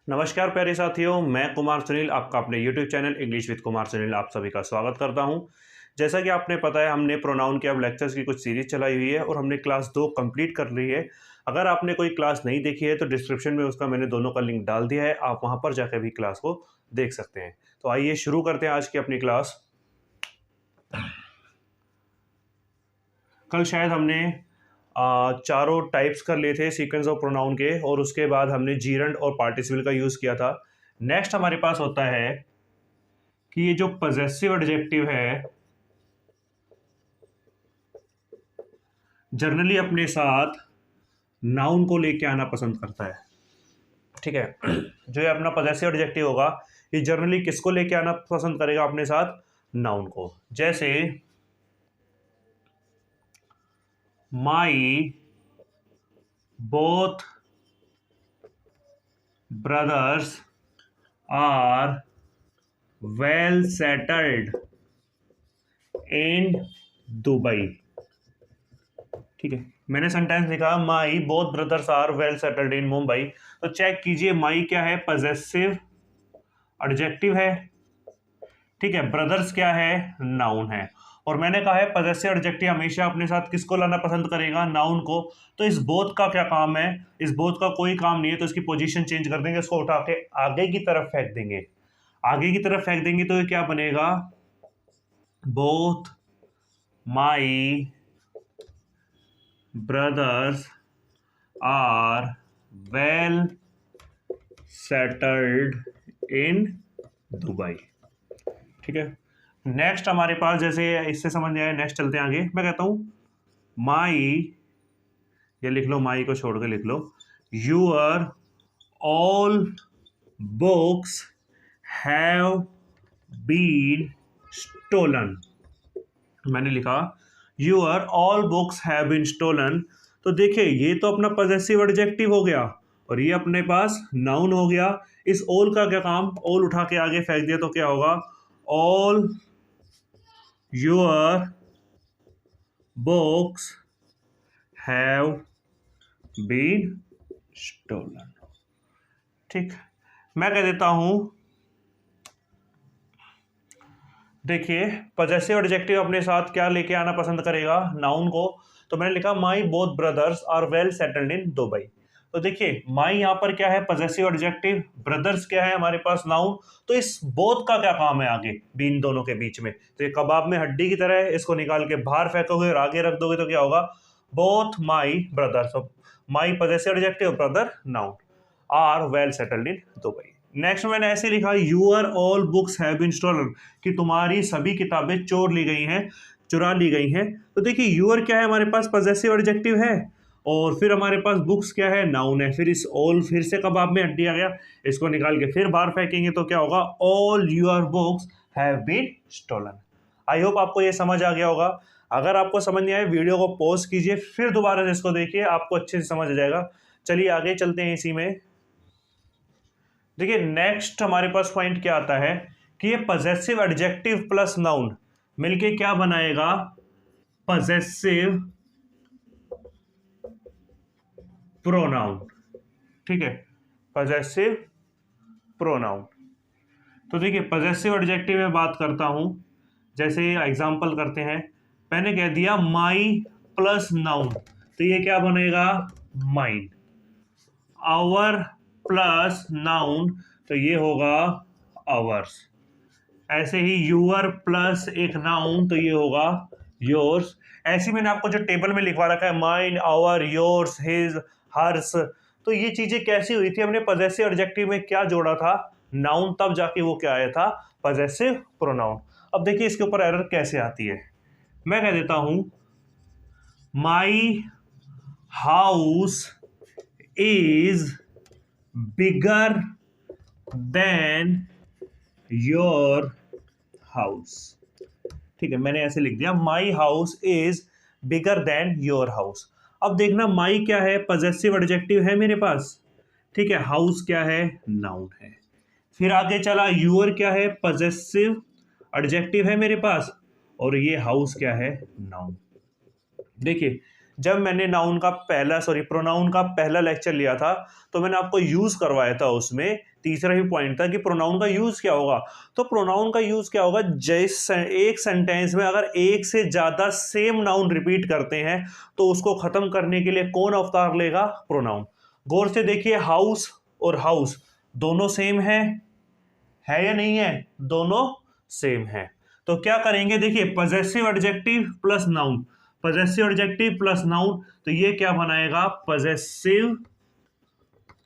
नमस्कार प्यारे साथियों, मैं कुमार सुनील आपका अपने YouTube channel English with Kumar Sunil आप सभी का स्वागत करता हूं। जैसा कि आपने पता है, हमने प्रोनाउन के अब लेक्चर्स की कुछ सीरीज चलाई हुई है और हमने क्लास 2 कंप्लीट कर ली है। अगर आपने कोई क्लास नहीं देखी है तो डिस्क्रिप्शन में उसका मैंने दोनों का लिंक डाल दिया है, आप वहाँ पर जाकर भी क्लास को देख सकते हैं। तो आइए शुरू करते हैं आज की अपनी क्लास। कल शायद हमने चारों टाइप्स कर लिए थे सीक्वेंस ऑफ प्रोनाउन के, और उसके बाद हमने जीरंड और पार्टिसिपल का यूज़ किया था। नेक्स्ट हमारे पास होता है कि ये जो पजेसिव एडजेक्टिव है जनरली अपने साथ नाउन को लेके आना पसंद करता है। ठीक है, जो ये अपना पजेसिव एडजेक्टिव होगा ये जनरली किसको लेके आना पसंद करेगा अपने साथ? नाउन को। जैसे my both brothers are well settled in Dubai. ठीक है, मैंने सेंटेंस लिखा my both brothers are well settled in Mumbai. तो चेक कीजिए, माई क्या है? पजेसिव एडजेक्टिव है। ठीक है, ब्रदर्स क्या है? नाउन है। और मैंने कहा है पजेसिव एडजेक्टिव हमेशा अपने साथ किसको लाना पसंद करेगा? नाउन को। तो इस बोथ का क्या काम है? इस बोथ का कोई काम नहीं है, तो इसकी पोजीशन चेंज कर देंगे, इसको उठा के आगे की तरफ फेंक देंगे। आगे की तरफ फेंक देंगे तो ये क्या बनेगा? Both my brothers are well settled in Dubai. ठीक है, नेक्स्ट हमारे पास, जैसे इससे समझ में आया, नेक्स्ट चलते हैं आगे। मैं कहता हूं माई, ये लिख लो, माई को छोड़ के लिख लो, your all books have been stolen. मैंने लिखा your all books have been stolen. तो देखिए, ये तो अपना पजेसिव एडजेक्टिव हो गया और ये अपने पास नाउन हो गया। इस ऑल का क्या काम? ऑल उठा के आगे फेंक दिया तो क्या होगा? All your books have been stolen. ठीक, मैं कह देता हूं, देखिए पजेसिव एडजेक्टिव अपने साथ क्या लेके आना पसंद करेगा? नाउन को। तो मैंने लिखा my both brothers are well settled in Dubai. तो देखिए, माई यहाँ पर क्या है? Possessive adjective. ब्रदर्स क्या है हमारे पास? नाउन। तो इस बोथ का क्या काम है आगे बीन दोनों के बीच में? तो ये कबाब में हड्डी की तरह है, इसको निकाल के बाहर फेंकोगे और आगे रख दोगे तो क्या होगा? Both my brothers, my possessive adjective, brother noun, are well settled in Dubai. Next मैंने ऐसे लिखा your all books have been stolen, कि तुम्हारी सभी किताबें चोर ली गई हैं, चुरा ली गई हैं। तो देखिए, यूअर क्या है हमारे पास? पजेसिव एडजेक्टिव है, और फिर हमारे पास बुक्स क्या है? नाउन है। फिर इस ऑल फिर से कबाब में हड्डी आ गया, इसको निकाल के फिर बाहर फेंकेंगे तो क्या होगा? All your books have been stolen. I hope आपको ये समझ आ गया होगा। अगर आपको समझ नहीं आए, वीडियो को पॉज कीजिए, फिर दोबारा से इसको देखिए, आपको अच्छे से समझ आ जाएगा। चलिए आगे चलते हैं इसी में। देखिए, नेक्स्ट हमारे पास पॉइंट क्या आता है कि ये पजेसिव एडजेक्टिव प्लस नाउन मिलके क्या बनाएगा? Possessive pronoun. ठीक है, पजेसिव प्रोनाउन। तो देखिए, पजेसिव एडजेक्टिव में बात करता हूं, जैसे एग्जांपल करते हैं। मैंने कह दिया माई प्लस नाउन, तो ये क्या बनेगा? माइन। आवर प्लस नाउन, तो ये होगा आवर्स। ऐसे ही यूअर प्लस एक नाउन, तो ये होगा योर्स। ऐसे मैंने आपको जो टेबल में लिखवा रखा है, mine, our, yours, his, hers, तो ये चीजें कैसी हुई थी? हमने पजेसिव एडजेक्टिव में क्या जोड़ा था? नाउन, तब जाके वो क्या आया था? Possessive pronoun. अब देखिए इसके ऊपर एरर कैसे आती है। मैं कह देता हूं माई house is bigger than your house. ठीक है, मैंने ऐसे लिख दिया माई house is bigger than your house. अब देखना, माई क्या है? पजेसिव एडजेक्टिव है मेरे पास। ठीक है, हाउस क्या है? नाउन है। फिर आगे चला, यूअर क्या है? पजेसिव एडजेक्टिव है मेरे पास, और ये हाउस क्या है? नाउन। देखिए, जब मैंने प्रोनाउन का पहला लेक्चर लिया था तो मैंने आपको यूज करवाया था, उसमें तीसरा ही पॉइंट था कि प्रोनाउन का यूज क्या होगा। तो प्रोनाउन का यूज क्या होगा, जैसे एक सेंटेंस में अगर एक से ज्यादा सेम नाउन रिपीट करते हैं तो उसको खत्म करने के लिए कौन अवतार लेगा, प्रोनाउन। गौर से देखिए, हाउस और हाउस दोनों सेम है या नहीं है, दोनों सेम है। तो क्या करेंगे, देखिए possessive adjective plus noun, possessive adjective plus noun, तो ये क्या बनाएगा, पजेसिव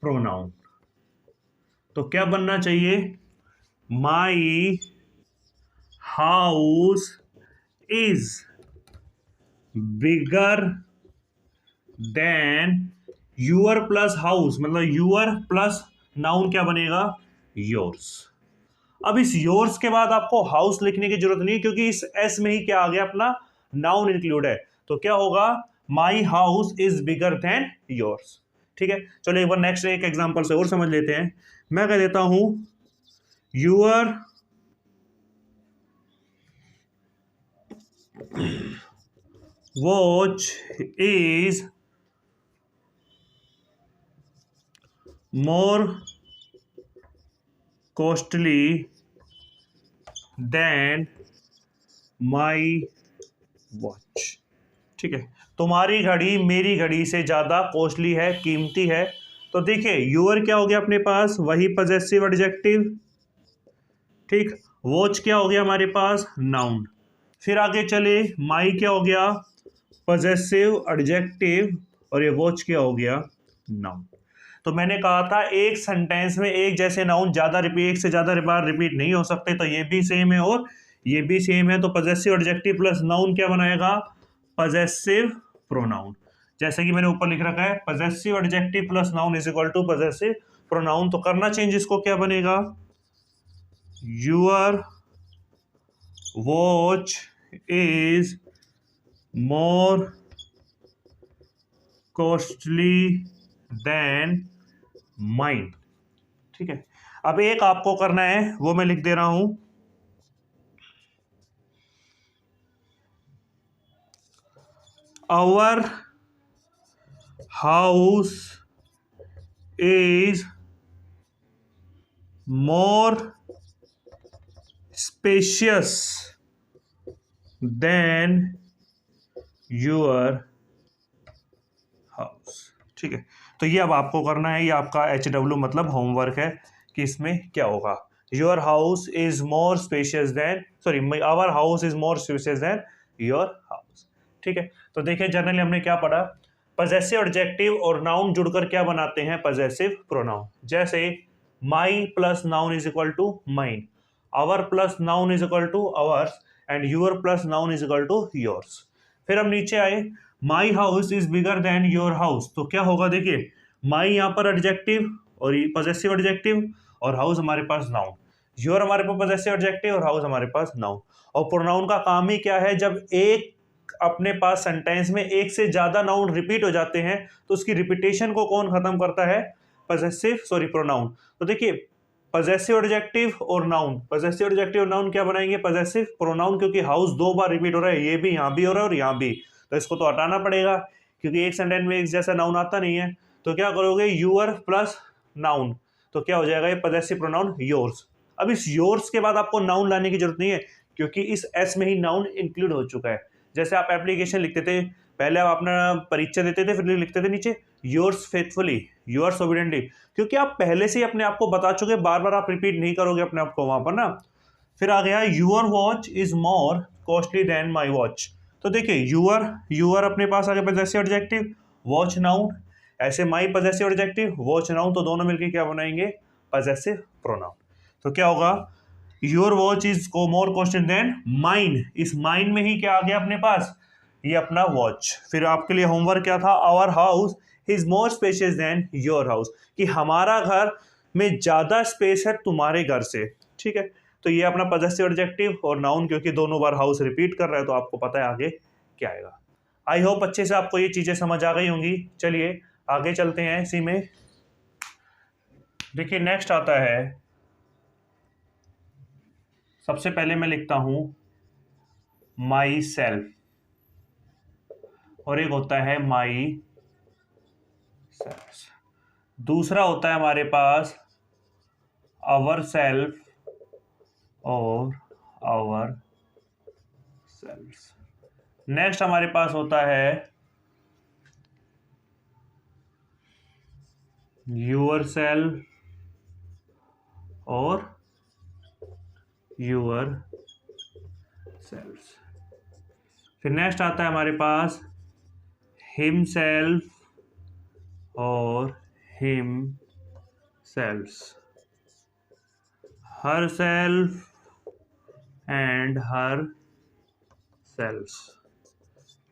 प्रोनाउन। तो क्या बनना चाहिए, माई house is bigger then your plus house, मतलब यूअर प्लस नाउन क्या बनेगा, योर्स। अब इस योर्स के बाद आपको हाउस लिखने की जरूरत नहीं, क्योंकि इस एस में ही क्या आ गया, अपना नाउन इंक्लूड है। तो क्या होगा, माई house is bigger then yours. ठीक है, चलो एक बार नेक्स्ट एक एग्जांपल से और समझ लेते हैं। मैं कह देता हूं your watch is more costly than my watch. ठीक है, तुम्हारी घड़ी मेरी घड़ी से ज्यादा कॉस्टली है, कीमती है। तो देखिए यूअर क्या हो गया अपने पास, वही पजेसिव एडजेक्टिव। ठीक, वॉच क्या हो गया हमारे पास, नाउन। फिर आगे चले, माई क्या हो गया, पजेसिव एडजेक्टिव, और ये वॉच क्या हो गया, नाउन। तो मैंने कहा था एक सेंटेंस में एक जैसे नाउन एक से ज्यादा बार रिपीट नहीं हो सकते, तो ये भी सेम है और ये भी सेम है। तो पजेसिव एडजेक्टिव प्लस नाउन क्या बनाएगा, पजेसिव प्रोनाउन। जैसे कि मैंने ऊपर लिख रखा है, possessive adjective plus noun is equal to possessive pronoun. तो करना चेंज इसको, क्या बनेगा, your watch is more costly than mine. ठीक है, अब एक आपको करना है, वो मैं लिख दे रहा हूं, our house is more spacious than your house. ठीक है, तो ये अब आपको करना है, ये आपका HW मतलब होमवर्क है कि इसमें क्या होगा, your house is more spacious than, sorry our house is more spacious than your house. ठीक है, तो देखिए जनरली हमने क्या पढ़ा, पजेसिव एडजेक्टिव और नाउन जुड़कर क्या बनाते हैं, पजेसिव प्रोनाउन। जैसे my plus noun is equal to mine, our plus noun is equal to ours, and your plus noun is equal to yours. फिर हम नीचे आए, my house is bigger than your house. तो क्या होगा, देखिए माई यहाँ पर एडजेक्टिव और पजेसिव एडजेक्टिव, और हाउस हमारे पास नाउन, योर हमारे पास पजेसिव एडजेक्टिव और हाउस हमारे पास नाउन। और प्रोनाउन का काम ही क्या है, जब एक अपने पास सेंटेंस में एक से ज्यादा नाउन रिपीट हो जाते हैं तो उसकी रिपीटेशन को कौन खत्म करता है, प्रोनाउन। तो देखिए पजेसिव एडजेक्टिव और नाउन, पजेसिव एडजेक्टिव और नाउन क्या बनाएंगे, पजेसिव प्रोनाउन, क्योंकि हाउस दो बार रिपीट हो रहा है, ये भी यहाँ भी हो रहा है और यहाँ भी, तो इसको तो हटाना पड़ेगा क्योंकि एक सेंटेंस में एक जैसा नाउन आता नहीं है। तो क्या करोगे, यूअर प्लस नाउन, तो क्या हो जाएगा, ये पजेसिव प्रोनाउन योर्स। अब इस योर्स के बाद आपको नाउन लाने की जरूरत नहीं है, क्योंकि इस एस में ही नाउन इंक्लूड हो चुका है। जैसे आप एप्लीकेशन लिखते थे, पहले आप अपना परीक्षा देते थे, फिर लिखते थे नीचे योर्स फेथफुली, योर्स ओबिडेंटली, क्योंकि आप पहले से ही अपने आप को बता चुके, बार बार आप रिपीट नहीं करोगे अपने आप को वहां पर ना। फिर आ गया your watch is more costly than my watch. तो देखिए यूअर अपने पास आ गया पजेसिव एडजेक्टिव, वॉच नाउन, ऐसे माई पजेसिव एडजेक्टिव, वॉच नाउन, तो दोनों मिलकर क्या बनाएंगे, पजेसिव प्रोनाउन। तो क्या होगा, योर वॉच इज को मोर कॉस्टली देन माइन, इस माइन में ही क्या आ गया अपने पास, ये अपना वॉच। फिर आपके लिए होमवर्क क्या था, our house is more spacious than your house, कि हमारा घर में ज्यादा स्पेस है तुम्हारे घर से। ठीक है, तो ये अपना पजेसिव एडजेक्टिव और नाउन, क्योंकि दोनों बार हाउस रिपीट कर रहा है तो आपको पता है आगे क्या आएगा। आई होप अच्छे से आपको ये चीजें समझ आ गई होंगी। चलिए आगे चलते हैं इसी में। देखिए नेक्स्ट आता है, सबसे पहले मैं लिखता हूं माई सेल्फ, और एक होता है माई सेल्फ। दूसरा होता है हमारे पास आवर सेल्फ और आवर सेल्फ। नेक्स्ट हमारे पास होता है यूर सेल्फ और यूर सेल्फ। फिर नेक्स्ट आता है हमारे पास हिम सेल्फ और him self, her self and her self.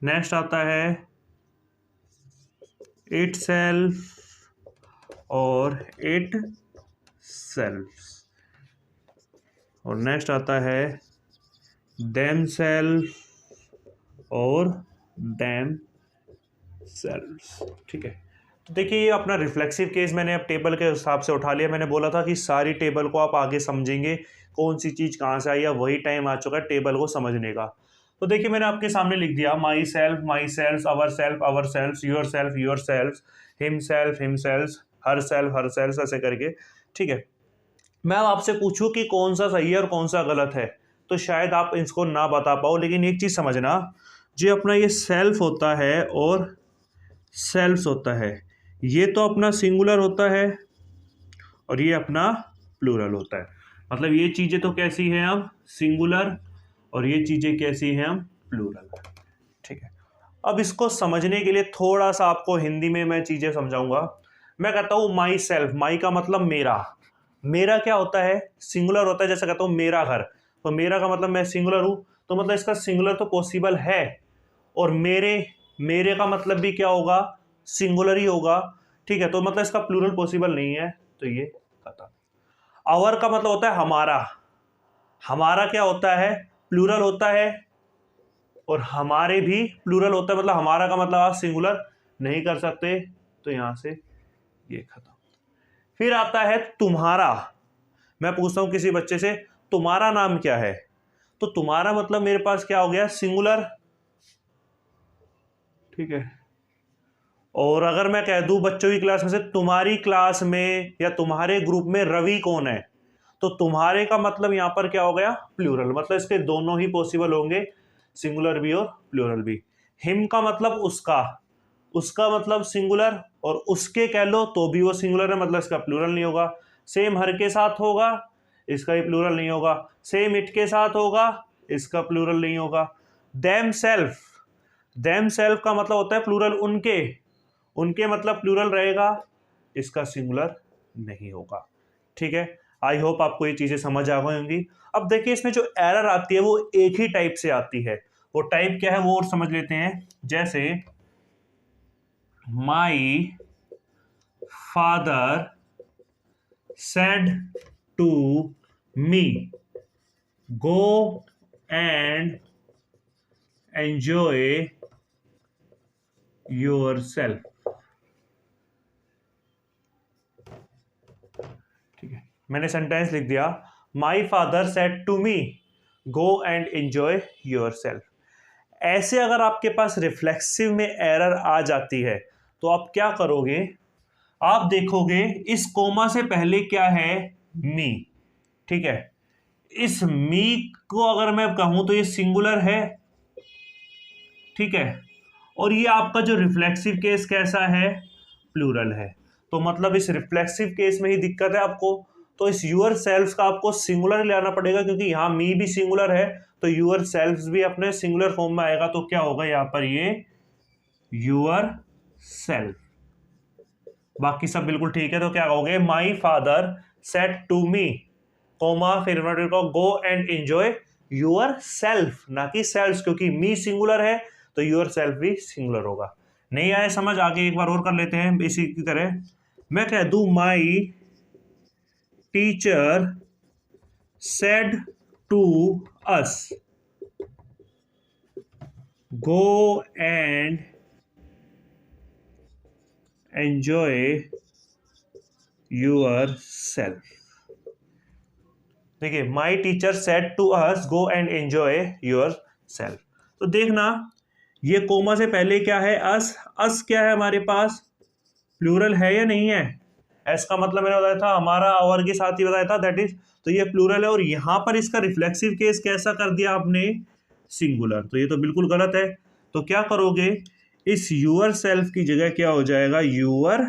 Next आता है इट सेल्फ और इट सेल्फ। और नेक्स्ट आता है देम सेल्फ और देम सेल्फ। ठीक है, तो देखिए ये अपना रिफ्लेक्सिव केस मैंने अब टेबल के हिसाब से उठा लिया। मैंने बोला था कि सारी टेबल को आप आगे समझेंगे, कौन सी चीज़ कहाँ से आई है, वही टाइम आ चुका है टेबल को समझने का। तो देखिए मैंने आपके सामने लिख दिया myself, ourself, yourself, himself, herself, ऐसे करके। ठीक है, मैं अब आपसे पूछूं कि कौन सा सही है और कौन सा गलत है, तो शायद आप इसको ना बता पाओ। लेकिन एक चीज़ समझना, जो अपना ये सेल्फ होता है और सेल्फ्स होता है, ये तो अपना सिंगुलर होता है और ये अपना प्लूरल होता है। मतलब ये चीज़ें तो कैसी हैं अब सिंगुलर और ये चीज़ें कैसी हैं हम प्लूरल। ठीक है, अब इसको समझने के लिए थोड़ा सा आपको हिंदी में मैं चीज़ें समझाऊंगा। मैं कहता हूँ माई सेल्फ, माई का मतलब मेरा। मेरा क्या होता है, सिंगुलर होता है। जैसे कहता हूँ मेरा घर, तो मेरा का मतलब मैं सिंगुलर हूँ, तो मतलब इसका सिंगुलर तो पॉसिबल है। और मेरे का मतलब भी क्या होगा, सिंगुलर ही होगा। ठीक है, तो मतलब इसका प्लूरल पॉसिबल नहीं है, तो ये खत्म। आवर का मतलब होता है हमारा। हमारा क्या होता है, प्लूरल होता है, और हमारे भी प्लूरल होता है। मतलब हमारा का मतलब आप सिंगुलर नहीं कर सकते, तो यहां से ये खत्म। फिर आता है तुम्हारा। मैं पूछता हूं किसी बच्चे से तुम्हारा नाम क्या है, तो तुम्हारा मतलब मेरे पास क्या हो गया, सिंगुलर। ठीक है, और अगर मैं कह दूं बच्चों की क्लास में से तुम्हारी क्लास में या तुम्हारे ग्रुप में रवि कौन है, तो तुम्हारे का मतलब यहां पर क्या हो गया, प्लूरल। मतलब इसके दोनों ही पॉसिबल होंगे, सिंगुलर भी और प्लूरल भी। हिम का मतलब उसका, उसका मतलब सिंगुलर, और उसके कह लो तो भी वो सिंगुलर है, मतलब इसका प्लूरल नहीं होगा। सेम हर के साथ होगा, इसका भी प्लूरल नहीं होगा। सेम इट के साथ होगा, इसका प्लूरल नहीं होगा। देम सेल्फ, देम सेल्फ का मतलब होता है प्लूरल उनके, उनके मतलब प्लूरल रहेगा, इसका सिंगुलर नहीं होगा। ठीक है, आई होप आपको ये चीजें समझ आ गई होंगी। अब देखिए इसमें जो एरर आती है वो एक ही टाइप से आती है। वो टाइप क्या है वो और समझ लेते हैं। जैसे my father said to me go and enjoy yourself. ठीक है, मैंने सेंटेंस लिख दिया my father said to me go and enjoy yourself. ऐसे अगर आपके पास रिफ्लेक्सिव में एरर आ जाती है तो आप क्या करोगे, आप देखोगे इस कोमा से पहले क्या है, मी। ठीक है, इस मी को अगर मैं कहूं तो ये सिंगुलर है। ठीक है, और ये आपका जो रिफ्लेक्सिव केस कैसा है, प्लूरल है। तो मतलब इस रिफ्लेक्सिव केस में ही दिक्कत है आपको। तो इस यूअर सेल्फ का आपको सिंगुलर लाना पड़ेगा, क्योंकि यहां मी भी सिंगुलर है, तो यूअर सेल्फ भी अपने सिंगुलर फॉर्म में आएगा। तो क्या होगा यहां पर, ये यूअर सेल्फ। बाकी सब बिल्कुल ठीक है, तो क्या कहोगे, my father said to me comma फिर go and enjoy yourself, ना कि सेल्फ, क्योंकि मी सिंगुलर है तो यूअर सेल्फ भी सिंगुलर होगा। नहीं आए समझ, आगे एक बार और कर लेते हैं इसी की तरह। मैं कह दूं my teacher said to us go and enjoy yourself. देखिए my teacher said to us go and enjoy yourself. तो देखना ये कोमा से पहले क्या है, अस, अस क्या है हमारे पास, प्लूरल है या नहीं है, एस का मतलब मैंने बताया था हमारा, आवर के साथ ही बताया था, दैट इज, तो ये प्लूरल है, और यहां पर इसका रिफ्लेक्सिव केस कैसा कर दिया आपने, सिंगुलर, तो ये तो बिल्कुल गलत है। तो क्या करोगे, इस यूअर सेल्फ की जगह क्या हो जाएगा, यूअर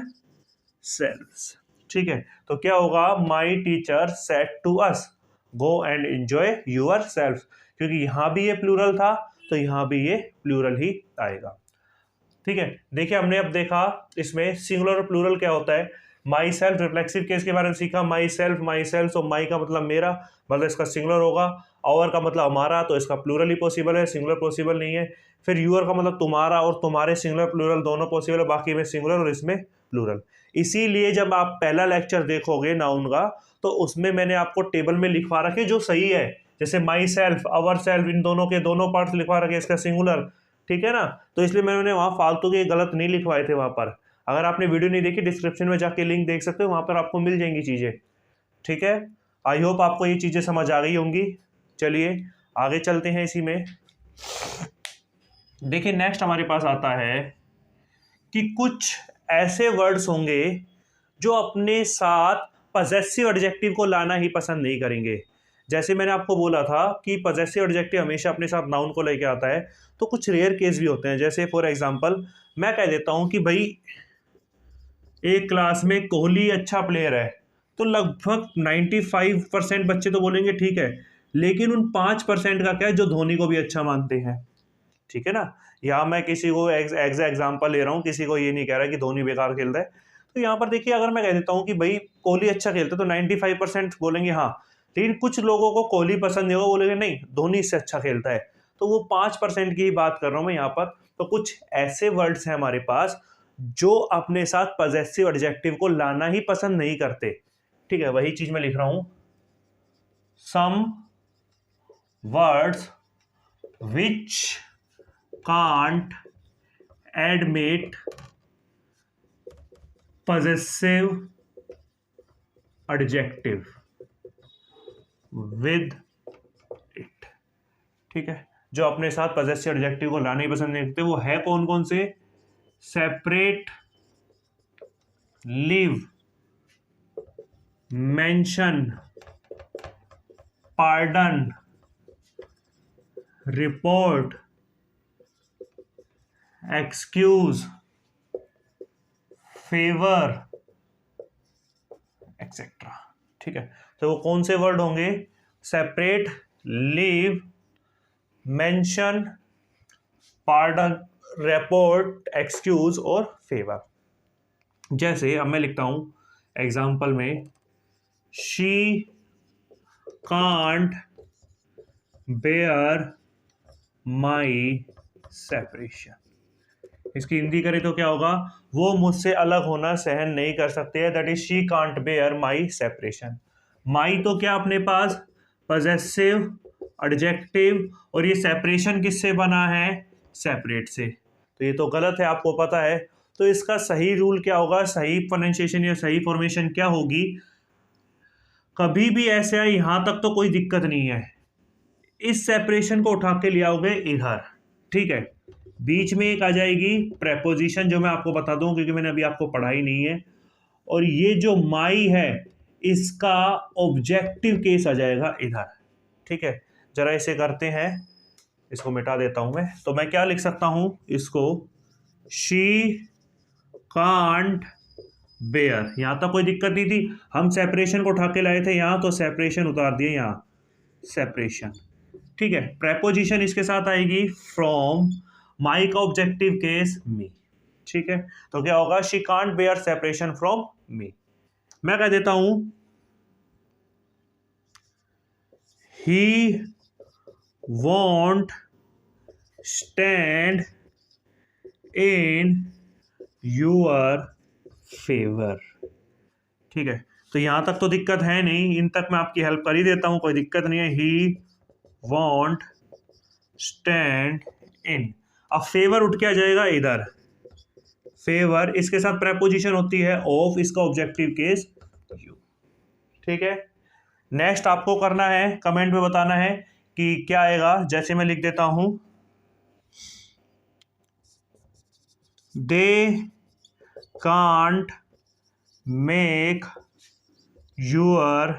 सेल्फ्स। ठीक है, तो क्या होगा, my teacher said to us go and enjoy yourself, क्योंकि यहां भी ये प्लूरल था तो यहां भी ये प्लूरल ही आएगा। ठीक है, देखिए हमने अब देखा इसमें सिंगुलर और प्लूरल क्या होता है, माई सेल्फ रिफ्लेक्सिव केस के बारे में सीखा, माई सेल्फ, तो माई का मतलब मेरा, मतलब इसका सिंगुलर होगा, आवर का मतलब हमारा, तो इसका प्लूरल ही पॉसिबल है, सिंगुलर पॉसिबल नहीं है। फिर यूअर का मतलब तुम्हारा और तुम्हारे, सिंगुलर प्लूरल दोनों पॉसिबल है, बाकी में सिंगुलर और इसमें प्लूरल। इसीलिए जब आप पहला लेक्चर देखोगे नाउन का, तो उसमें मैंने आपको टेबल में लिखवा रखे जो सही है, जैसे माई सेल्फ, अवर सेल्फ, इन दोनों के दोनों पार्ट्स लिखवा रखे, इसका सिंगुलर, ठीक है ना। तो इसलिए मैंने वहाँ फालतू के गलत नहीं लिखवाए थे वहाँ पर। अगर आपने वीडियो नहीं देखी, डिस्क्रिप्शन में जाके लिंक देख सकते हो, वहाँ पर आपको मिल जाएंगी चीज़ें। ठीक है, आई होप आपको ये चीज़ें समझ आ गई होंगी। चलिए आगे चलते हैं इसी में। देखिए नेक्स्ट हमारे पास आता है कि कुछ ऐसे वर्ड्स होंगे जो अपने साथ पजेसिव एडजेक्टिव को लाना ही पसंद नहीं करेंगे। जैसे मैंने आपको बोला था कि पजेसिव एडजेक्टिव हमेशा अपने साथ नाउन को लेके आता है, तो कुछ रेयर केस भी होते हैं। जैसे फॉर एग्जांपल मैं कह देता हूं कि भाई एक क्लास में कोहली अच्छा प्लेयर है, तो लगभग 95% बच्चे तो बोलेंगे ठीक है, लेकिन उन 5% का क्या है जो धोनी को भी अच्छा मानते हैं। ठीक है ना, यहाँ मैं किसी को एग्जाम्पल ले रहा हूँ, किसी को ये नहीं कह रहा कि धोनी बेकार खेलता है। तो यहाँ पर देखिए, अगर मैं कह देता हूँ कि भाई कोहली अच्छा खेलता है, तो 95% बोलेंगे हाँ, लेकिन कुछ लोगों को कोहली पसंद नहीं होगा, बोलेंगे नहीं धोनी इससे अच्छा खेलता है। तो वो 5% की ही बात कर रहा हूँ मैं यहाँ पर। तो कुछ ऐसे वर्ड्स हैं हमारे पास जो अपने साथ पजेसिव एडजेक्टिव को लाना ही पसंद नहीं करते। ठीक है, वही चीज मैं लिख रहा हूं, some words which can't admit possessive adjective with it. ठीक है, जो अपने साथ पजेसिव एडजेक्टिव को लाना ही पसंद नहीं करते, वो है कौन कौन से, separate, live, mention, pardon, report, excuse, favour, etcetera. ठीक है, तो वो कौन से वर्ड होंगे, separate, leave, mention, pardon, report, excuse और फेवर। जैसे अब मैं लिखता हूं एग्जाम्पल में, she can't bear my separation. इसकी हिंदी करें तो क्या होगा, वो मुझसे अलग होना सहन नहीं कर सकते, that is she can't bear my separation. माई तो क्या अपने पास पजेसिव एडजेक्टिव, और ये सेपरेशन किससे बना है, सेपरेट से, तो ये तो गलत है, आपको पता है। तो इसका सही रूल क्या होगा, सही प्रोनाउंसिएशन या सही फॉर्मेशन क्या होगी, कभी भी ऐसे आए यहां तक तो कोई दिक्कत नहीं है, इस सेपरेशन को उठा के ले आओगे इधर। ठीक है, बीच में एक आ जाएगी प्रेपोजिशन, जो मैं आपको बता दूं क्योंकि मैंने अभी आपको पढ़ाई नहीं है, और ये जो माई है इसका ऑब्जेक्टिव केस आ जाएगा इधर। ठीक है, जरा इसे करते हैं, इसको मिटा देता हूं मैं। तो मैं क्या लिख सकता हूं इसको, शी कांट बेयर, यहां तक कोई दिक्कत नहीं थी, हम सेपरेशन को उठा के लाए थे यहां, तो सेपरेशन उतार दिए यहां, सेपरेशन। ठीक है, प्रेपोजिशन इसके साथ आएगी फ्रॉम, माई का ऑब्जेक्टिव केस मी। ठीक है, तो क्या होगा, she can't bear separation from me. मैं कह देता हूं he won't stand in your favour. ठीक है, तो यहां तक तो दिक्कत है नहीं, इन तक मैं आपकी हेल्प कर ही देता हूं, कोई दिक्कत नहीं है। ही वॉन्ट स्टैंड इन, अब फेवर उठ के आ जाएगा इधर, फेवर, इसके साथ प्रेपोजिशन होती है ऑफ, इसका ऑब्जेक्टिव केस यू। ठीक है, नेक्स्ट आपको करना है, कमेंट में बताना है कि क्या आएगा। जैसे मैं लिख देता हूं, they can't make your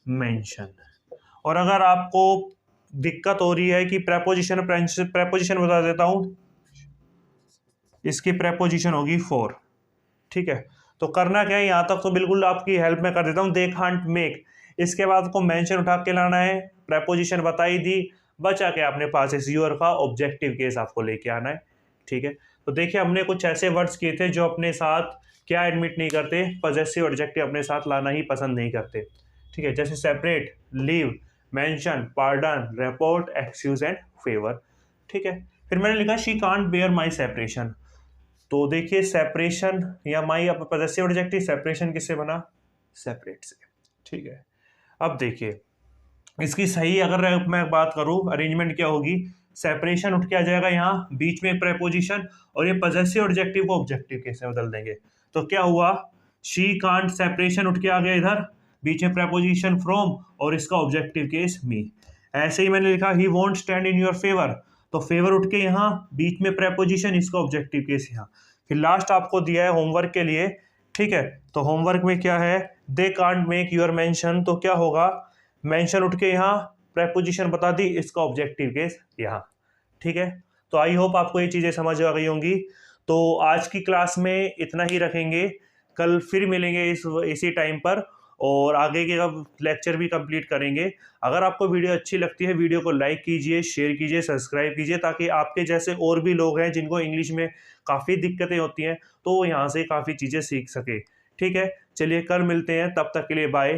mention. और अगर आपको दिक्कत हो रही है कि प्रेपोजिशन बता देता हूं, इसकी प्रेपोजिशन होगी फॉर। ठीक है, तो करना क्या है, यहां तक तो बिल्कुल आपकी हेल्प में कर देता हूं, दे कांट मेक, इसके बाद आपको मेंशन उठा के लाना है, प्रेपोजिशन बता ही दी, बचा के अपने पास इस यूर का ऑब्जेक्टिव केस आपको लेके आना है। ठीक है, तो देखिए हमने कुछ ऐसे वर्ड्स किए थे जो अपने साथ क्या एडमिट नहीं करते, पॉजेसिव एडजेक्टिव अपने साथ लाना ही पसंद नहीं करते। ठीक है, जैसे separate, leave, mention, pardon, report, excuse and favour. ठीक है, फिर मैंने लिखा she can't bear my separation. तो देखिए सेपरेशन या माई पॉजेसिव एडजेक्टिव, सेपरेशन किससे बना, सेपरेट से। ठीक है, अब देखिए इसकी सही अगर मैं बात करूं अरेंजमेंट क्या होगी, सेपरेशन उठ के आ जाएगा यहाँ बीच में प्रेपोजिशन, और ये पॉजेसिव एडजेक्टिव को ऑब्जेक्टिव केस में बदल देंगे। तो क्या हुआ, शी कांट, सेपरेशन उठ के आ गया इधर, बीच में प्रेपोजिशन फ्रॉम और इसका ऑब्जेक्टिव केस मी। ऐसे ही मैंने लिखा he won't stand in your favour, तो फेवर उठ के यहाँ बीच में प्रेपोजिशन, इसका ऑब्जेक्टिव केस यहाँ। फिर लास्ट आपको दिया है होमवर्क के लिए। ठीक है, तो होमवर्क में क्या है, they can't make your mention, तो क्या होगा, मेंशन उठ के यहाँ प्रेपोजिशन बता दी, इसका ऑब्जेक्टिव केस यहाँ। ठीक है, तो आई होप आपको ये चीज़ें समझ आ गई होंगी। तो आज की क्लास में इतना ही रखेंगे, कल फिर मिलेंगे इसी टाइम पर, और आगे के लेक्चर भी कंप्लीट करेंगे। अगर आपको वीडियो अच्छी लगती है, वीडियो को लाइक कीजिए, शेयर कीजिए, सब्सक्राइब कीजिए, ताकि आपके जैसे और भी लोग हैं जिनको इंग्लिश में काफ़ी दिक्कतें होती हैं, तो वो यहाँ से काफ़ी चीज़ें सीख सके। ठीक है, चलिए कल मिलते हैं, तब तक के लिए बाय।